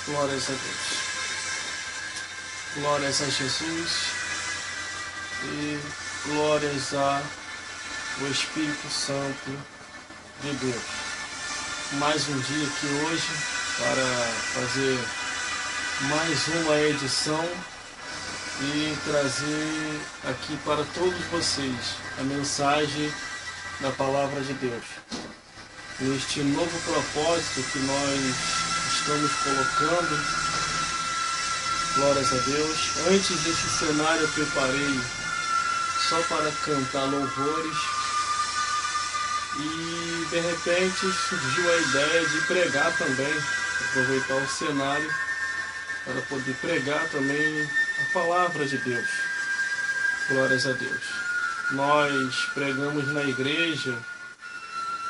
Glórias a Deus. Glórias a Jesus e glórias ao Espírito Santo de Deus. Mais um dia aqui hoje para fazer mais uma edição e trazer aqui para todos vocês a mensagem da Palavra de Deus. Neste novo propósito que nós estamos colocando, glórias a Deus. Antes deste cenário eu preparei só para cantar louvores e de repente surgiu a ideia de pregar também, aproveitar o cenário para poder pregar também a Palavra de Deus. Glórias a Deus. Nós pregamos na igreja,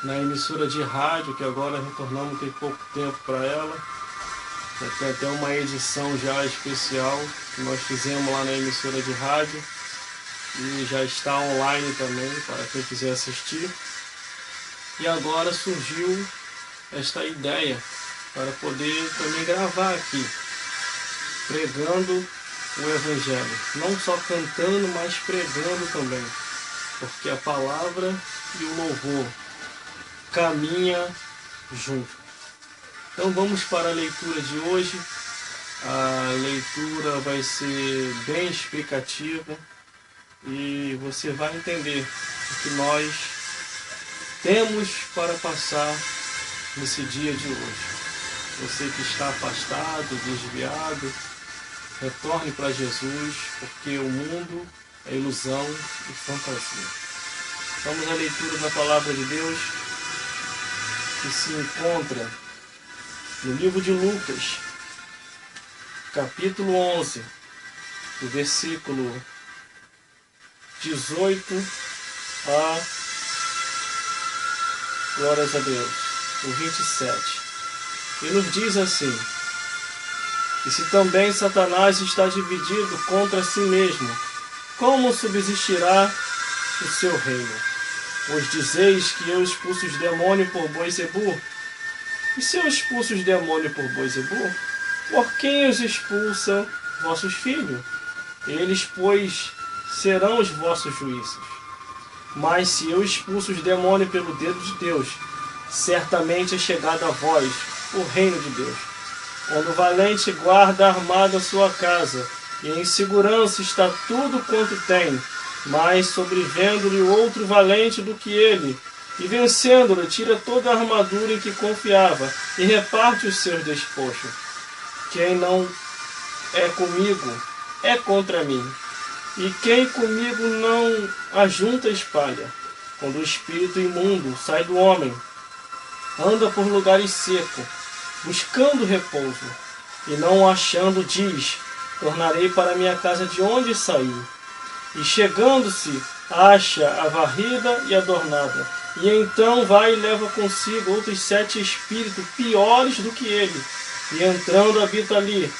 na emissora de rádio, que agora retornamos, tem pouco tempo para ela. Tem até uma edição já especial que nós fizemos lá na emissora de rádio e já está online também para quem quiser assistir. E agora surgiu esta ideia para poder também gravar aqui, pregando o Evangelho. Não só cantando, mas pregando também, porque a palavra e o louvor caminha junto. Então vamos para a leitura de hoje. A leitura vai ser bem explicativa e você vai entender o que nós temos para passar nesse dia de hoje. Você que está afastado, desviado, retorne para Jesus, porque o mundo é ilusão e fantasia. Vamos à leitura da Palavra de Deus, que se encontra no livro de Lucas, capítulo 11, do versículo 18 a, glórias a Deus, o 27. E nos diz assim: e se também Satanás está dividido contra si mesmo, como subsistirá o seu reino? Pois dizeis que eu expulso os demônios por Boizebu? E se eu expulso os demônios por Boizebu, por quem os expulsam vossos filhos? Eles, pois, serão os vossos juízes. Mas se eu expulso os demônios pelo dedo de Deus, certamente é chegado a vós o reino de Deus. Quando o valente guarda armado a sua casa, e em segurança está tudo quanto tem, mas sobrevendo-lhe outro valente do que ele, e vencendo-lhe, tira toda a armadura em que confiava, e reparte os seus despojos. Quem não é comigo, é contra mim. E quem comigo não ajunta espalha. Quando o espírito imundo sai do homem, anda por lugares secos, buscando repouso, e não o achando, diz: tornarei para minha casa de onde saí. E chegando-se, acha a varrida e adornada. E então vai e leva consigo outros 7 espíritos piores do que ele, e entrando habita ali.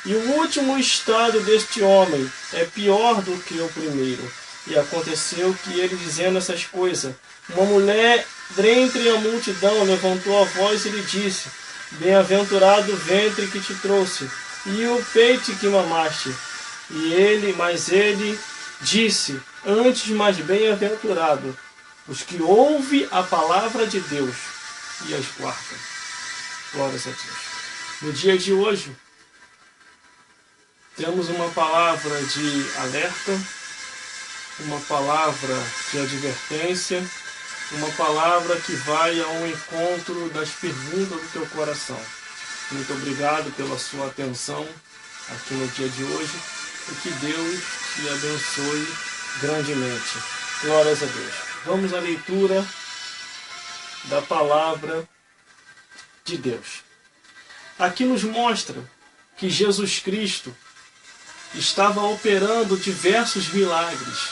E o último estado deste homem é pior do que o primeiro. E aconteceu que ele, dizendo essas coisas, uma mulher dentre a multidão levantou a voz e lhe disse: bem-aventurado o ventre que te trouxe, e o peito que mamaste. Mas ele disse: antes mais bem-aventurado os que ouvem a palavra de Deus e as guardam. Glórias a Deus. No dia de hoje, temos uma palavra de alerta, uma palavra de advertência, uma palavra que vai ao encontro das perguntas do teu coração. Muito obrigado pela sua atenção aqui no dia de hoje e que Deus te abençoe grandemente. Glórias a Deus. Vamos à leitura da palavra de Deus. Aqui nos mostra que Jesus Cristo estava operando diversos milagres.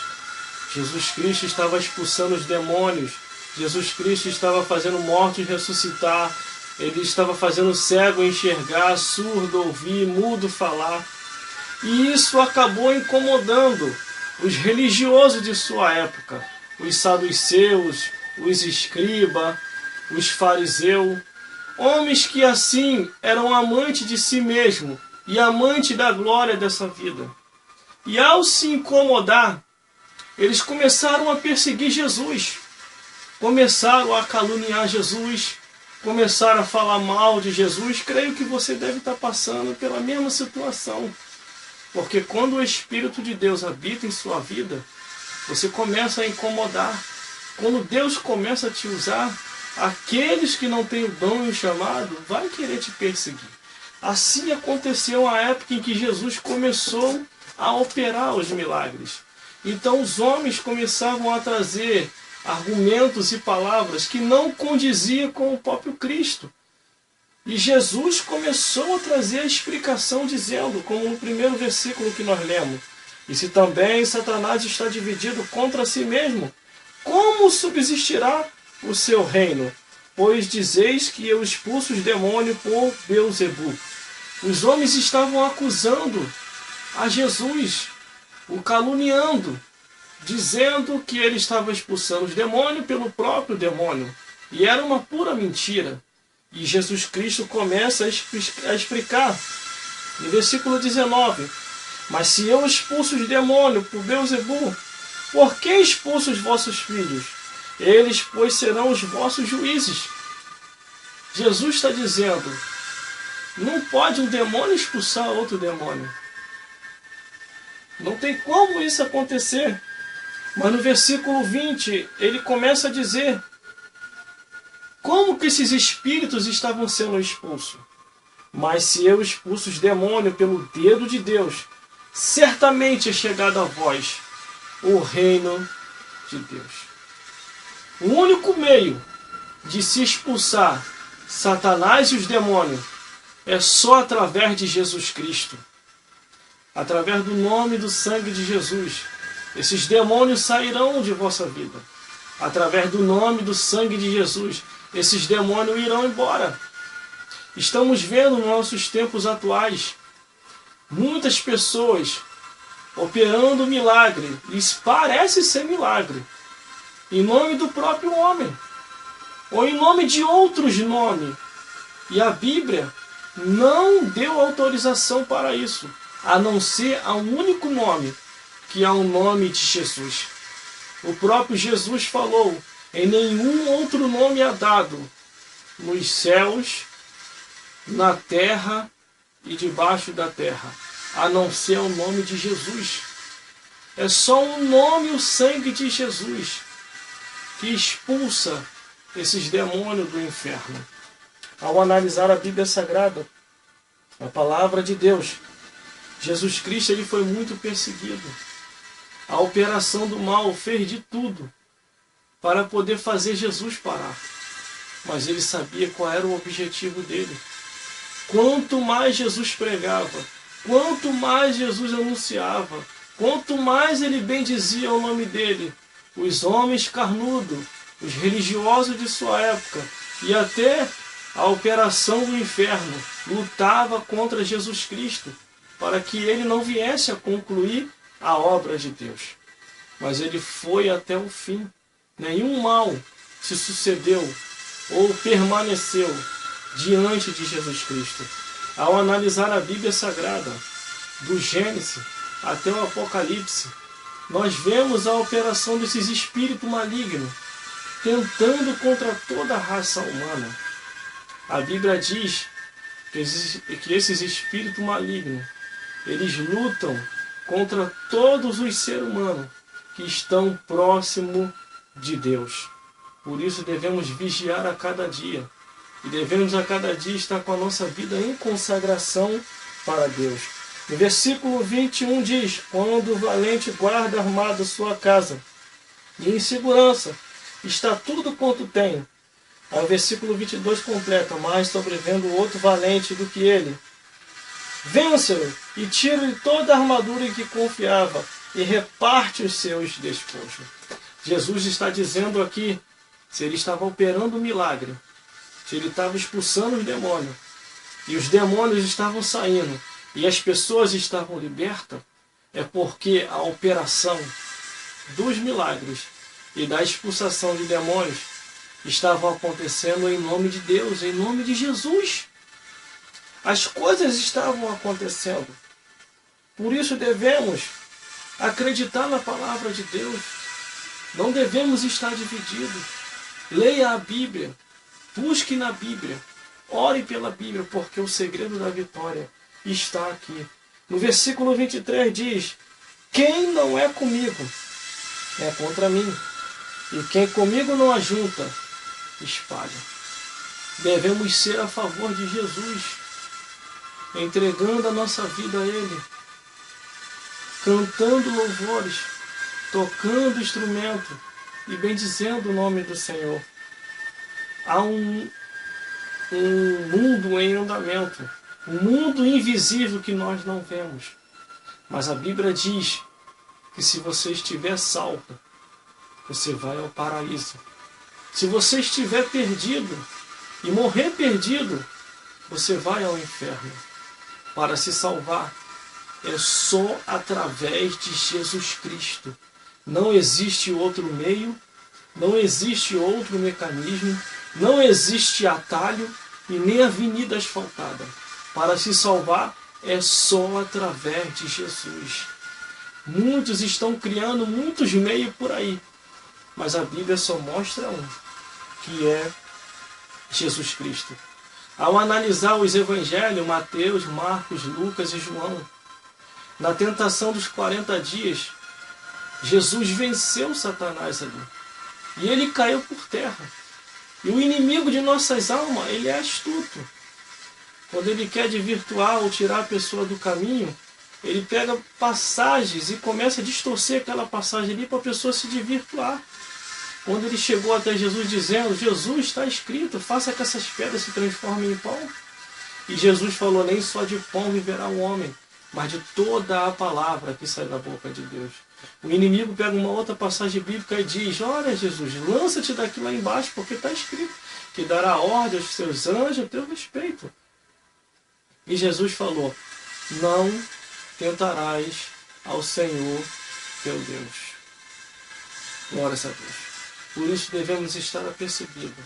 Jesus Cristo estava expulsando os demônios. Jesus Cristo estava fazendo mortos ressuscitar. Ele estava fazendo cego enxergar, surdo ouvir, mudo falar. E isso acabou incomodando os religiosos de sua época, os saduceus, os escribas, os fariseus. Homens que assim eram amantes de si mesmo e amantes da glória dessa vida. E ao se incomodar, eles começaram a perseguir Jesus. Começaram a caluniar Jesus, começaram a falar mal de Jesus. Creio que você deve estar passando pela mesma situação. Porque quando o Espírito de Deus habita em sua vida, você começa a incomodar. Quando Deus começa a te usar, aqueles que não têm o dom e o chamado, vai querer te perseguir. Assim aconteceu a época em que Jesus começou a operar os milagres. Então os homens começavam a trazer argumentos e palavras que não condiziam com o próprio Cristo. E Jesus começou a trazer a explicação dizendo, como no primeiro versículo que nós lemos, e se também Satanás está dividido contra si mesmo, como subsistirá o seu reino? Pois dizeis que eu expulso os demônios por Beelzebu. Os homens estavam acusando a Jesus, o caluniando, dizendo que ele estava expulsando os demônios pelo próprio demônio. E era uma pura mentira. E Jesus Cristo começa a explicar, no versículo 19, mas se eu expulso os demônios por Beelzebu, por que expulso os vossos filhos? Eles, pois, serão os vossos juízes. Jesus está dizendo, não pode um demônio expulsar outro demônio. Não tem como isso acontecer. Mas no versículo 20, ele começa a dizer como que esses espíritos estavam sendo expulsos. Mas se eu expulso os demônios pelo dedo de Deus, certamente é chegado a vós o reino de Deus. O único meio de se expulsar Satanás e os demônios é só através de Jesus Cristo. Através do nome e do sangue de Jesus. Esses demônios sairão de vossa vida. Através do nome e do sangue de Jesus, esses demônios irão embora. Estamos vendo nos nossos tempos atuais muitas pessoas operando milagre. Lhes parece ser milagre. Em nome do próprio homem. Ou em nome de outros nomes. E a Bíblia não deu autorização para isso. A não ser a um único nome, que é o nome de Jesus. O próprio Jesus falou, em nenhum outro nome é dado, nos céus, na terra e debaixo da terra, a não ser o nome de Jesus. É só um nome, o sangue de Jesus, que expulsa esses demônios do inferno. Ao analisar a Bíblia Sagrada, a palavra de Deus, Jesus Cristo ele foi muito perseguido. A operação do mal fez de tudo para poder fazer Jesus parar. Mas ele sabia qual era o objetivo dele. Quanto mais Jesus pregava, quanto mais Jesus anunciava, quanto mais ele bendizia o nome dele, os homens carnudos, os religiosos de sua época e até a operação do inferno lutava contra Jesus Cristo, para que ele não viesse a concluir a obra de Deus. Mas ele foi até o fim. Nenhum mal se sucedeu ou permaneceu diante de Jesus Cristo. Ao analisar a Bíblia Sagrada, do Gênesis até o Apocalipse, nós vemos a operação desses espíritos malignos, tentando contra toda a raça humana. A Bíblia diz que esses espíritos malignos, eles lutam contra todos os seres humanos que estão próximos de Deus. Por isso devemos vigiar a cada dia. E devemos a cada dia estar com a nossa vida em consagração para Deus. No versículo 21 diz, quando o valente guarda armado sua casa, e em segurança está tudo quanto tem. Aí o versículo 22 completa, mas sobrevendo outro valente do que ele, vence-o e tira-lhe toda a armadura em que confiava e reparte os seus despojos. Jesus está dizendo aqui, se ele estava operando um milagre, se ele estava expulsando os demônios, e os demônios estavam saindo, e as pessoas estavam libertas, é porque a operação dos milagres e da expulsação de demônios estavam acontecendo em nome de Deus, em nome de Jesus. As coisas estavam acontecendo. Por isso devemos acreditar na palavra de Deus. Não devemos estar divididos. Leia a Bíblia. Busque na Bíblia. Ore pela Bíblia, porque o segredo da vitória está aqui. No versículo 23 diz: quem não é comigo é contra mim, e quem comigo não ajunta, espalha. Devemos ser a favor de Jesus, entregando a nossa vida a Ele, cantando louvores, tocando instrumento e bendizendo o nome do Senhor. Há um mundo em andamento, um mundo invisível que nós não vemos. Mas a Bíblia diz que se você estiver salvo, você vai ao paraíso. Se você estiver perdido e morrer perdido, você vai ao inferno. Para se salvar, é só através de Jesus Cristo. Não existe outro meio, não existe outro mecanismo, não existe atalho e nem avenida asfaltada. Para se salvar, é só através de Jesus. Muitos estão criando muitos meios por aí, mas a Bíblia só mostra um, que é Jesus Cristo. Ao analisar os evangelhos, Mateus, Marcos, Lucas e João, na tentação dos 40 dias, Jesus venceu Satanás ali. E ele caiu por terra. E o inimigo de nossas almas, ele é astuto. Quando ele quer desvirtuar ou tirar a pessoa do caminho, ele pega passagens e começa a distorcer aquela passagem ali para a pessoa se desvirtuar. Quando ele chegou até Jesus dizendo: Jesus, está escrito, faça que essas pedras se transformem em pão. E Jesus falou: nem só de pão viverá o homem, mas de toda a palavra que sai da boca de Deus. O inimigo pega uma outra passagem bíblica e diz: olha, Jesus, lança-te daqui lá embaixo, porque está escrito que dará ordem aos seus anjos a teu respeito. E Jesus falou: não tentarás ao Senhor teu Deus. Glória a Deus. Por isso devemos estar apercebidos,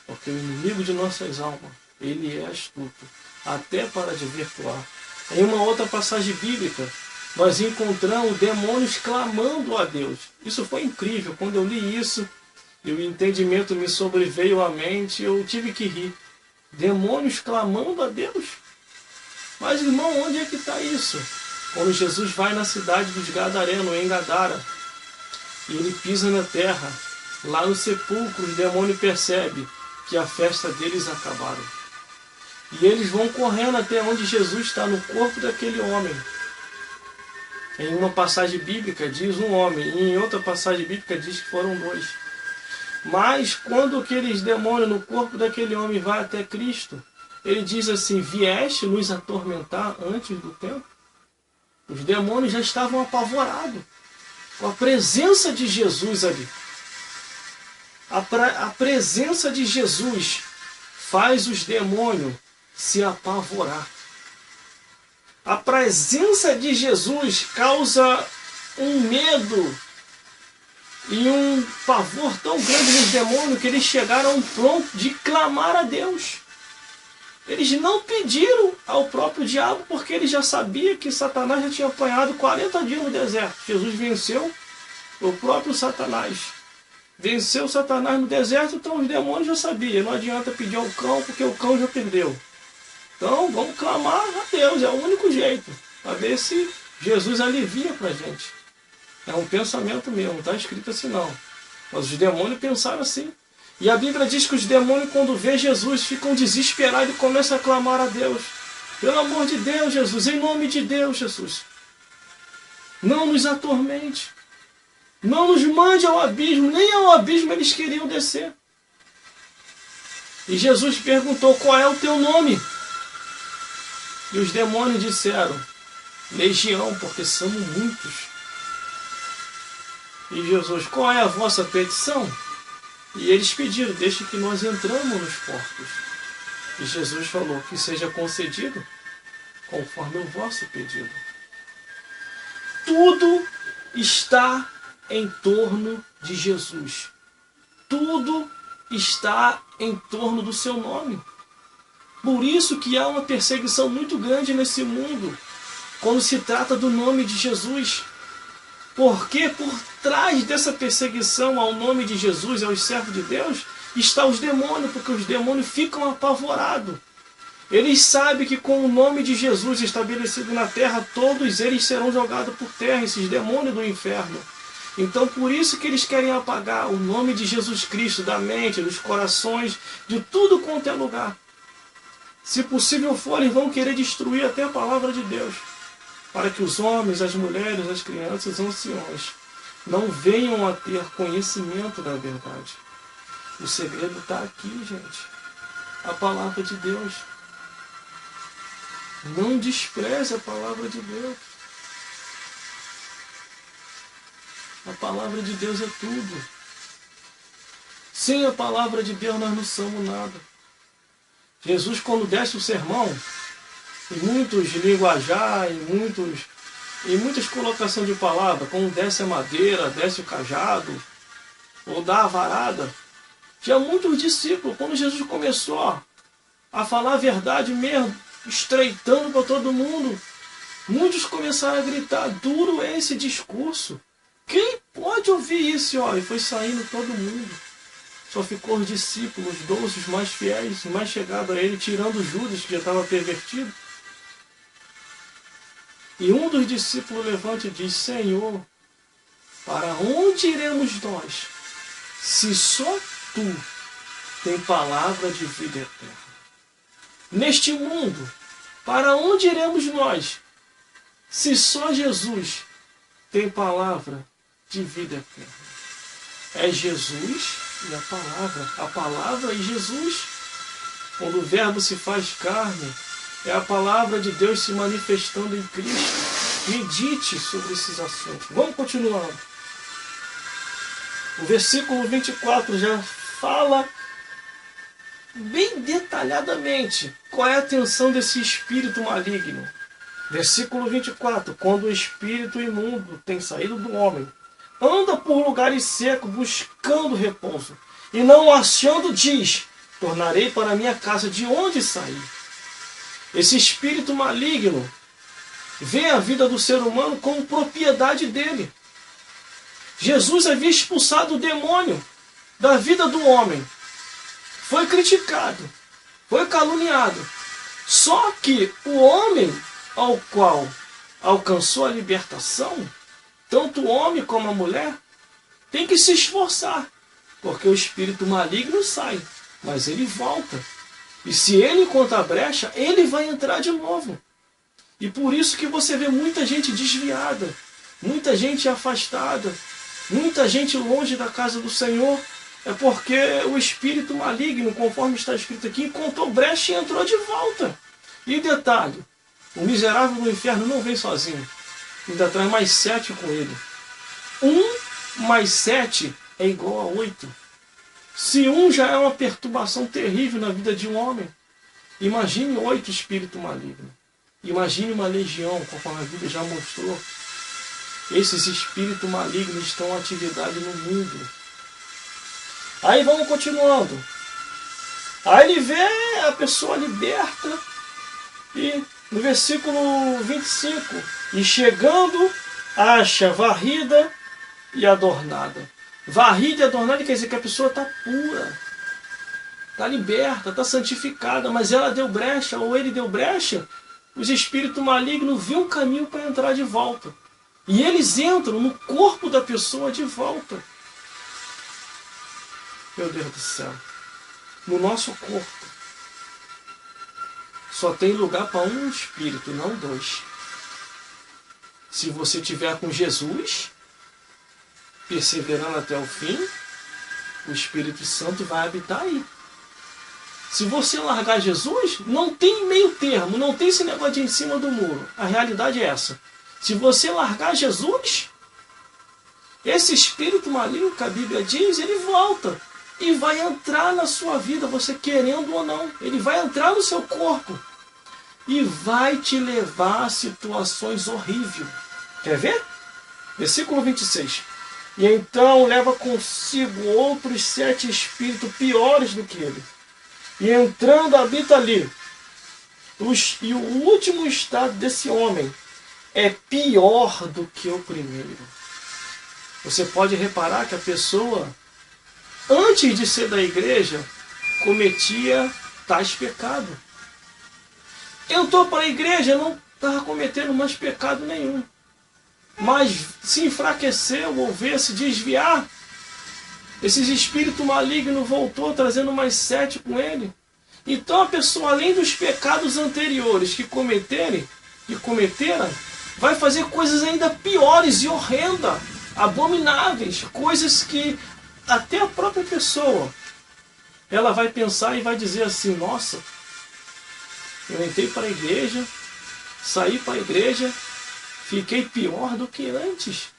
porque o inimigo de nossas almas, ele é astuto, até para desvirtuar. Em uma outra passagem bíblica, nós encontramos demônios clamando a Deus. Isso foi incrível. Quando eu li isso, e o entendimento me sobreveio à mente, eu tive que rir. Demônios clamando a Deus? Mas, irmão, onde é que está isso? Quando Jesus vai na cidade dos Gadarenos, em Gadara, e ele pisa na terra, lá no sepulcro, os demônios percebem que a festa deles acabaram. E eles vão correndo até onde Jesus está, no corpo daquele homem. Em uma passagem bíblica diz um homem, e em outra passagem bíblica diz que foram dois. Mas quando aqueles demônios no corpo daquele homem vai até Cristo, ele diz assim: vieste nos atormentar antes do tempo? Os demônios já estavam apavorados com a presença de Jesus ali. A presença de Jesus faz os demônios se apavorar. A presença de Jesus causa um medo e um pavor tão grande nos demônios que eles chegaram a um ponto de clamar a Deus. Eles não pediram ao próprio diabo, porque eles já sabiam que Satanás já tinha apanhado 40 dias no deserto. Jesus venceu o próprio Satanás. Venceu Satanás no deserto, então os demônios já sabiam. Não adianta pedir ao cão, porque o cão já perdeu. Então vamos clamar a Deus, é o único jeito, para ver se Jesus alivia para a gente. É um pensamento meu, não está escrito assim não. Mas os demônios pensaram assim. E a Bíblia diz que os demônios, quando vê Jesus, ficam desesperados e começam a clamar a Deus. Pelo amor de Deus, Jesus, em nome de Deus, Jesus, não nos atormente. Não nos mande ao abismo, nem ao abismo eles queriam descer. E Jesus perguntou: qual é o teu nome? E os demônios disseram: Legião, porque somos muitos. E Jesus: qual é a vossa petição? E eles pediram: deixe que nós entramos nos portos. E Jesus falou: que seja concedido conforme o vosso pedido. Tudo está em torno de Jesus. Tudo está em torno do seu nome. Por isso que há uma perseguição muito grande nesse mundo, quando se trata do nome de Jesus. Porque por trás dessa perseguição ao nome de Jesus e aos servos de Deus, está os demônios, porque os demônios ficam apavorados. Eles sabem que com o nome de Jesus estabelecido na terra, todos eles serão jogados por terra, esses demônios do inferno. Então por isso que eles querem apagar o nome de Jesus Cristo da mente, dos corações, de tudo quanto é lugar. Se possível for, eles vão querer destruir até a palavra de Deus, para que os homens, as mulheres, as crianças, os anciões não venham a ter conhecimento da verdade. O segredo está aqui, gente. A palavra de Deus. Não despreze a palavra de Deus. A palavra de Deus é tudo. Sem a palavra de Deus nós não somos nada. Jesus, quando desce o sermão, em muitos linguajar, em muitas colocações de palavra, como desce a madeira, desce o cajado, ou dá a varada, tinha muitos discípulos. Quando Jesus começou a falar a verdade mesmo, estreitando para todo mundo, muitos começaram a gritar: duro é esse discurso, quem pode ouvir isso? E foi saindo todo mundo. Só ficou os discípulos, os 12 mais fiéis, mais chegados a ele, tirando Judas, que já estava pervertido. E um dos discípulos levanta e diz: Senhor, para onde iremos nós, se só Tu tem palavra de vida eterna? Neste mundo, para onde iremos nós, se só Jesus tem palavra de vida eterna? É Jesus e a palavra e Jesus. Quando o Verbo se faz carne, é a palavra de Deus se manifestando em Cristo. Medite sobre esses assuntos. Vamos continuando. O versículo 24 já fala bem detalhadamente qual é a intenção desse espírito maligno. Versículo 24. Quando o espírito imundo tem saído do homem, anda por lugares secos buscando repouso, e não achando, diz: tornarei para minha casa de onde saí. Esse espírito maligno vê a vida do ser humano como propriedade dele. Jesus havia expulsado o demônio da vida do homem. Foi criticado, foi caluniado. Só que o homem ao qual alcançou a libertação, tanto o homem como a mulher, tem que se esforçar, porque o espírito maligno sai, mas ele volta. E se ele encontrar a brecha, ele vai entrar de novo. E por isso que você vê muita gente desviada, muita gente afastada, muita gente longe da casa do Senhor. É porque o espírito maligno, conforme está escrito aqui, encontrou brecha e entrou de volta. E detalhe, o miserável do inferno não vem sozinho. Ainda traz mais 7 com ele. 1 mais 7 é igual a 8. Se 1 já é uma perturbação terrível na vida de um homem, imagine 8 espíritos malignos. Imagine uma legião, conforme a Bíblia já mostrou. Esses espíritos malignos estão em atividade no mundo. Aí vamos continuando. Aí ele vê a pessoa liberta. E no versículo 25. E chegando, acha varrida e adornada. Varrida e adornada quer dizer que a pessoa está pura, está liberta, está santificada. Mas ela deu brecha, ou ele deu brecha. Os espíritos malignos viram um caminho para entrar de volta. E eles entram no corpo da pessoa de volta. Meu Deus do céu. No nosso corpo só tem lugar para um espírito, não 2. Se você estiver com Jesus, perseverando até o fim, o Espírito Santo vai habitar aí. Se você largar Jesus, não tem meio termo, não tem esse negócio de em cima do muro. A realidade é essa. Se você largar Jesus, esse espírito maligno que a Bíblia diz, ele volta e vai entrar na sua vida, você querendo ou não. Ele vai entrar no seu corpo e vai te levar a situações horríveis. Quer ver? Versículo 26. E então leva consigo outros 7 espíritos piores do que ele. E entrando habita ali. E o último estado desse homem é pior do que o primeiro. Você pode reparar que a pessoa, antes de ser da igreja, cometia tais pecados. Entrou para a igreja, não estava cometendo mais pecado nenhum. Mas se enfraqueceu ou veio se desviar, esses espíritos malignos voltou trazendo mais 7 com ele. Então a pessoa, além dos pecados anteriores que cometeram, vai fazer coisas ainda piores e horrendas, abomináveis, coisas que até a própria pessoa, ela vai pensar e vai dizer assim: nossa, eu entrei para a igreja, saí para a igreja, fiquei pior do que antes.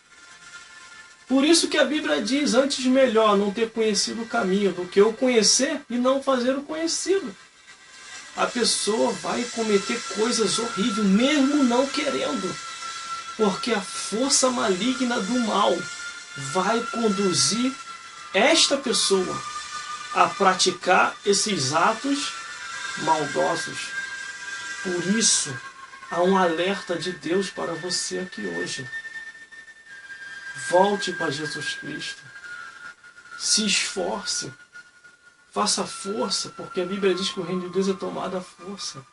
Por isso que a Bíblia diz: antes melhor não ter conhecido o caminho do que o conhecer e não fazer o conhecido. A pessoa vai cometer coisas horríveis, mesmo não querendo. Porque a força maligna do mal vai conduzir esta pessoa a praticar esses atos maldosos. Por isso, há um alerta de Deus para você aqui hoje. Volte para Jesus Cristo. Se esforce. Faça força, porque a Bíblia diz que o reino de Deus é tomado à força.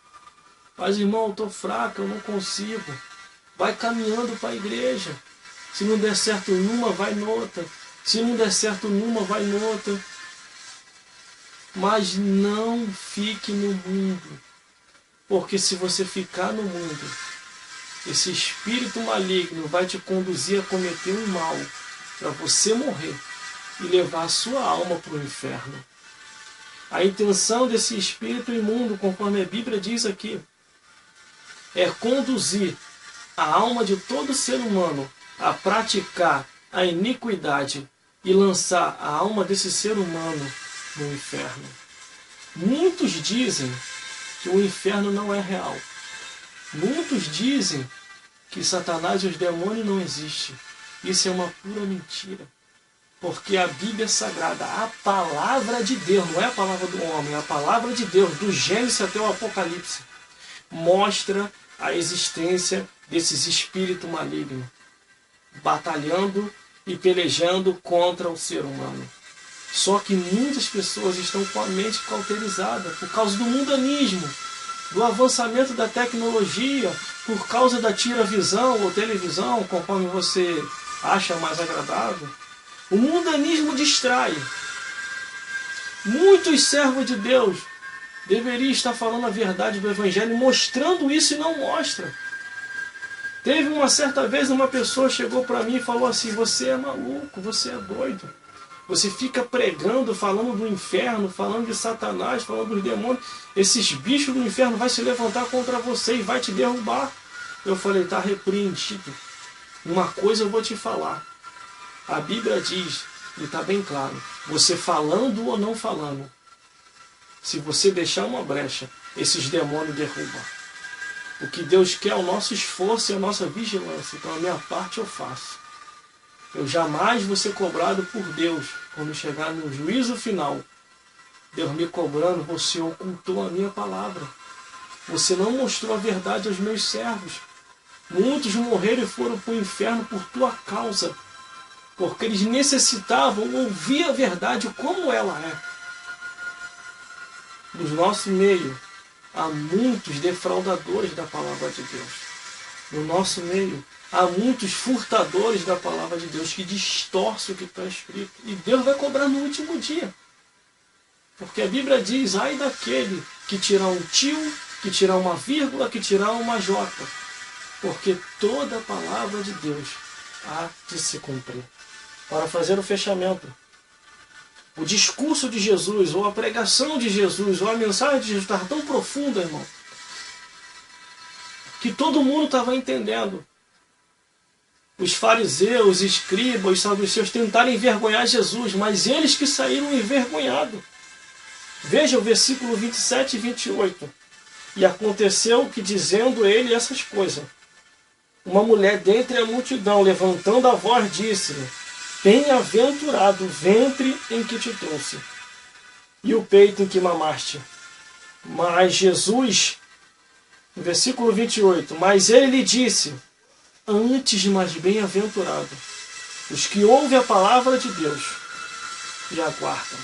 Mas, irmão, eu estou fraco, eu não consigo. Vai caminhando para a igreja. Se não der certo numa, vai noutra. Se não der certo numa, vai noutra. Mas não fique no mundo. Porque se você ficar no mundo, esse espírito maligno vai te conduzir a cometer um mal para você morrer e levar a sua alma para o inferno. A intenção desse espírito imundo, conforme a Bíblia diz aqui, é conduzir a alma de todo ser humano a praticar a iniquidade e lançar a alma desse ser humano no inferno. Muitos dizem que o inferno não é real. Muitos dizem que Satanás e os demônios não existem. Isso é uma pura mentira. Porque a Bíblia é sagrada, a palavra de Deus, não é a palavra do homem, é a palavra de Deus, do Gênesis até o Apocalipse, mostra a existência desses espíritos malignos, batalhando e pelejando contra o ser humano. Só que muitas pessoas estão com a mente cauterizada por causa do mundanismo, do avançamento da tecnologia, por causa da tira-visão ou televisão, conforme você acha mais agradável. O mundanismo distrai. Muitos servos de Deus deveriam estar falando a verdade do Evangelho, mostrando isso e não mostra. Teve uma certa vez uma pessoa chegou para mim e falou assim: você é maluco, você é doido. Você fica pregando, falando do inferno, falando de Satanás, falando dos demônios. Esses bichos do inferno vão se levantar contra você e vai te derrubar. Eu falei: está repreendido. Uma coisa eu vou te falar. A Bíblia diz, e está bem claro, você falando ou não falando, se você deixar uma brecha, esses demônios derrubam. O que Deus quer é o nosso esforço e a nossa vigilância. Então a minha parte eu faço. Eu jamais vou ser cobrado por Deus quando chegar no juízo final. Deus me cobrando: você ocultou a minha palavra. Você não mostrou a verdade aos meus servos. Muitos morreram e foram para o inferno por tua causa. Porque eles necessitavam ouvir a verdade como ela é. No nosso meio, há muitos defraudadores da palavra de Deus. No nosso meio, há muitos furtadores da palavra de Deus que distorcem o que está escrito. E Deus vai cobrar no último dia. Porque a Bíblia diz: ai daquele que tirar um tio, que tirar uma vírgula, que tirar uma jota. Porque toda a palavra de Deus há de se cumprir. Para fazer o fechamento, o discurso de Jesus, ou a pregação de Jesus, ou a mensagem de Jesus estava tão profunda, irmão, que todo mundo estava entendendo. Os fariseus, escribas, os saduceus tentaram envergonhar Jesus, mas eles que saíram envergonhados. Veja o versículo 27 e 28. E aconteceu que, dizendo ele essas coisas, uma mulher dentre a multidão, levantando a voz, disse-lhe: Bem-aventurado o ventre em que te trouxe e o peito em que mamaste. Mas Jesus, no versículo 28, mas ele lhe disse, antes mais bem-aventurado os que ouvem a palavra de Deus e aguardam.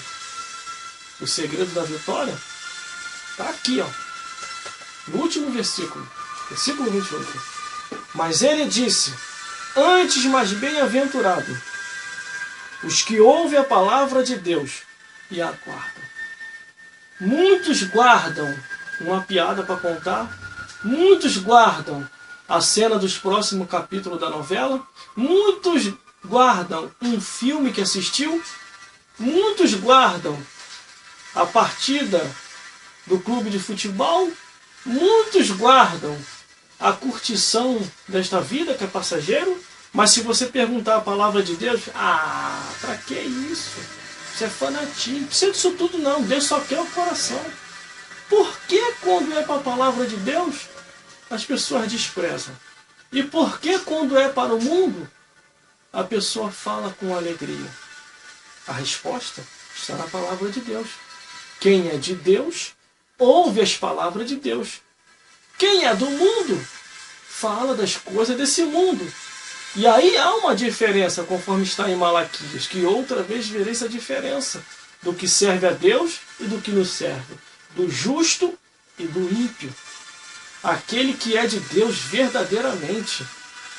O segredo da vitória está aqui, ó, no último versículo, versículo 28. Mas ele disse, antes mais bem-aventurado os que ouvem a palavra de Deus e aguardam. Muitos guardam uma piada para contar, muitos guardam a cena dos próximos capítulos da novela, muitos guardam um filme que assistiu, muitos guardam a partida do clube de futebol, muitos guardam a curtição desta vida que é passageiro, mas se você perguntar a palavra de Deus, pra que isso? Isso é fanatismo. Não precisa disso tudo não, Deus só quer o coração. Por que quando é para a palavra de Deus, as pessoas desprezam? E por que quando é para o mundo, a pessoa fala com alegria? A resposta está na palavra de Deus. Quem é de Deus, ouve as palavras de Deus. Quem é do mundo, fala das coisas desse mundo. E aí há uma diferença, conforme está em Malaquias, que outra vez vereis a diferença do que serve a Deus e do que nos serve, do justo e do ímpio. Aquele que é de Deus verdadeiramente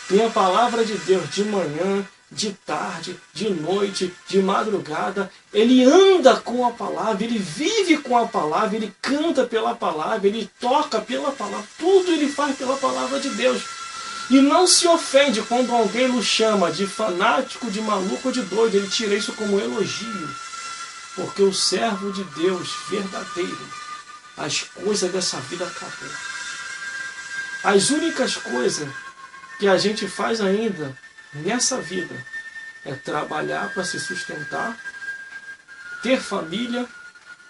tem a palavra de Deus de manhã, de tarde, de noite, de madrugada. Ele anda com a palavra, ele vive com a palavra, ele canta pela palavra, ele toca pela palavra, tudo ele faz pela palavra de Deus. E não se ofende quando alguém o chama de fanático, de maluco ou de doido. Ele tira isso como elogio. Porque o servo de Deus verdadeiro, as coisas dessa vida acabou. As únicas coisas que a gente faz ainda nessa vida é trabalhar para se sustentar, ter família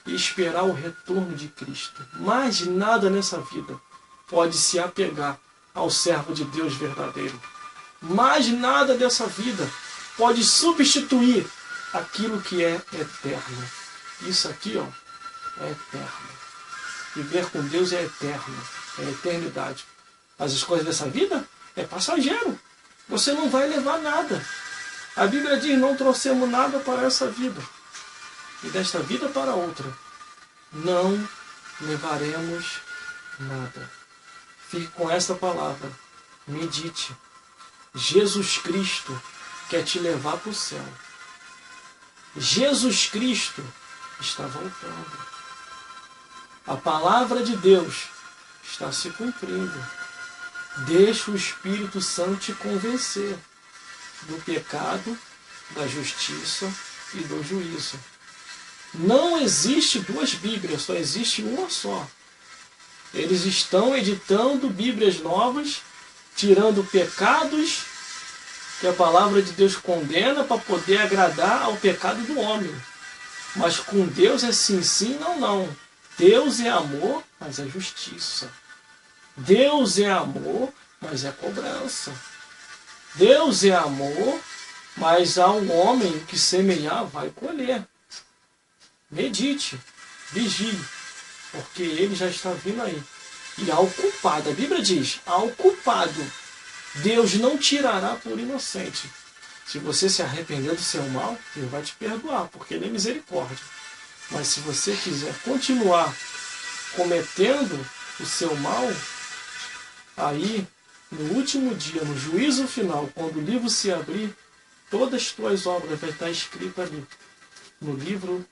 e esperar o retorno de Cristo. Mais nada nessa vida pode se apegar ao servo de Deus verdadeiro. Mais nada dessa vida pode substituir aquilo que é eterno. Isso aqui, ó, é eterno. Viver com Deus é eterno, é eternidade. Mas as coisas dessa vida é passageiro. Você não vai levar nada. A Bíblia diz, não trouxemos nada para essa vida. E desta vida para outra, não levaremos nada. Fique com esta palavra. Medite. Jesus Cristo quer te levar para o céu. Jesus Cristo está voltando. A palavra de Deus está se cumprindo. Deixa o Espírito Santo te convencer do pecado, da justiça e do juízo. Não existe duas Bíblias, só existe uma só. Eles estão editando Bíblias novas, tirando pecados que a palavra de Deus condena para poder agradar ao pecado do homem. Mas com Deus é sim, sim, não, não. Deus é amor, mas é justiça. Deus é amor, mas é cobrança. Deus é amor, mas há um homem que semear vai colher. Medite, vigie, porque ele já está vindo aí. E ao culpado, a Bíblia diz, ao culpado, Deus não tirará por inocente. Se você se arrepender do seu mal, Deus vai te perdoar, porque ele é misericórdia. Mas se você quiser continuar cometendo o seu mal, aí, no último dia, no juízo final, quando o livro se abrir, todas as tuas obras vão estar escritas ali, no livro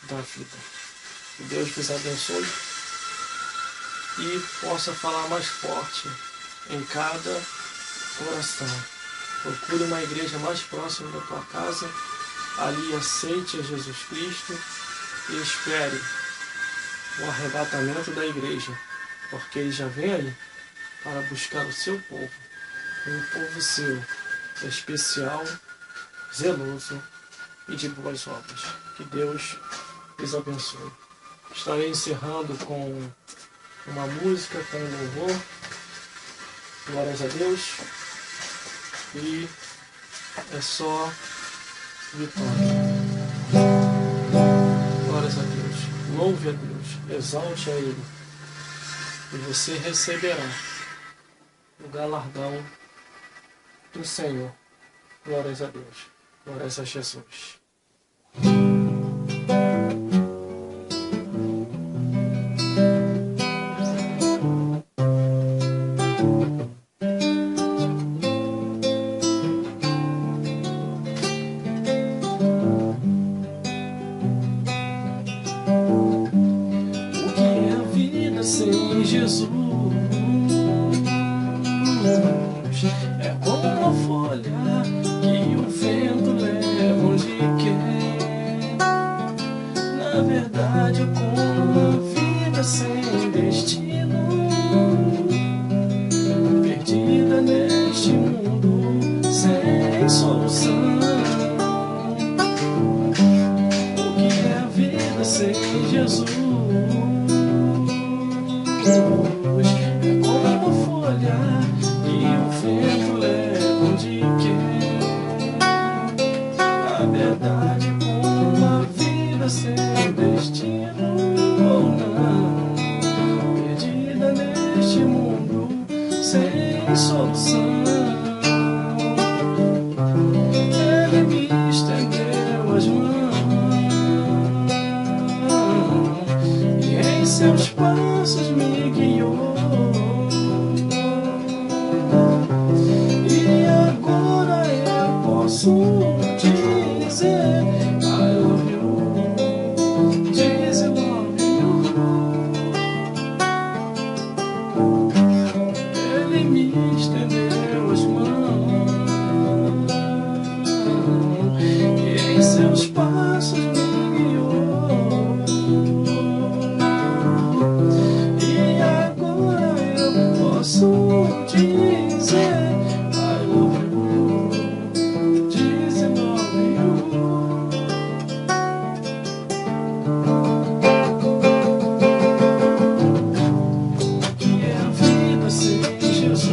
da vida. Que Deus vos abençoe e possa falar mais forte em cada coração. Procure uma igreja mais próxima da tua casa, ali aceite a Jesus Cristo e espere o arrebatamento da igreja, porque ele já vem aí para buscar o seu povo, um povo seu, especial, zeloso e de boas obras. Que Deus lhes abençoe. Estarei encerrando com uma música, com um louvor. Glórias a Deus. E é só vitória. Glórias a Deus. Louve a Deus. Exalte a Ele. E você receberá o galardão do Senhor. Glórias a Deus. Glórias a Jesus. Sem Jesus é como uma folha que o vento leva onde quer. Na verdade é como uma vida sem destino, perdida neste mundo sem solução. O que é a vida sem Jesus? É como uma folha que o vento leva onde quer. Na verdade, como uma vida sem destino ou não, perdida neste mundo sem solução. Ele me estendeu as mãos e em seus passos me guiou. E agora eu posso dizer I love you, diz I love you. Ele me estendeu as mãos e em seus passos me guiou. Posso dizer I love you, diz I love you. Que é a vida sem Jesus?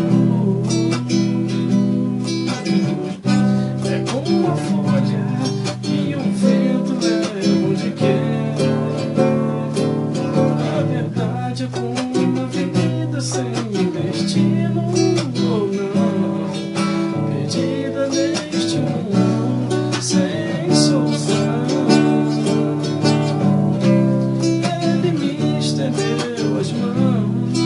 É como uma folha que o vento leva onde quer. Na verdade é como uma vida sem destino ou não, perdida neste mundo sem solução. Ele me estendeu as mãos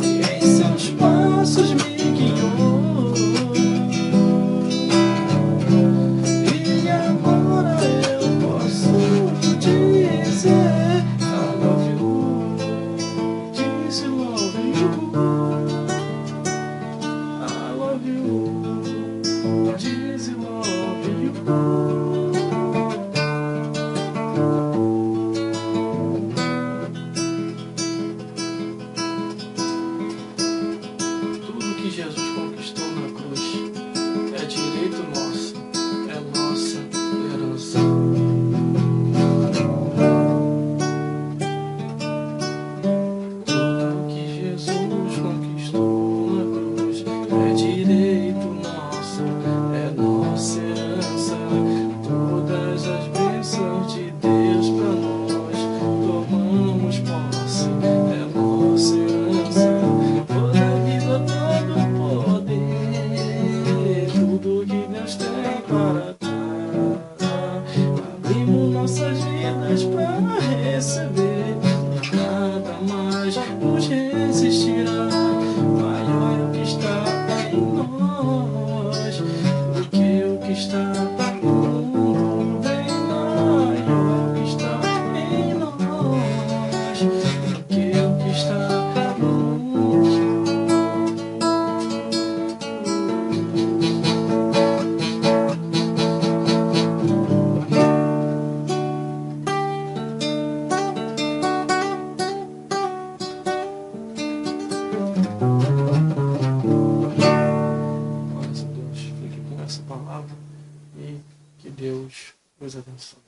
e em seus passos me guiou. E agora eu posso dizer I love you, diz I love you. I love you, diz I love you. Tudo que Jesus conquistou na cruz é direito nosso, é nossa herança. Tudo que Jesus conquistou na cruz é direito nosso, é nossa herança. Todas as bênçãos de Deus pra nós tomamos posse, é nossa herança. Toda a vida, todo o poder, tudo que Deus tem para dar, abrimos nossas vidas para receber. Nada mais nos resistirá. Maior é o que está em nós do que o que está no mundo. Bem maior é o que está em nós do que o que está no mundo. Glórias a Deus. Fique com essa palavra e que Deus nos abençoe.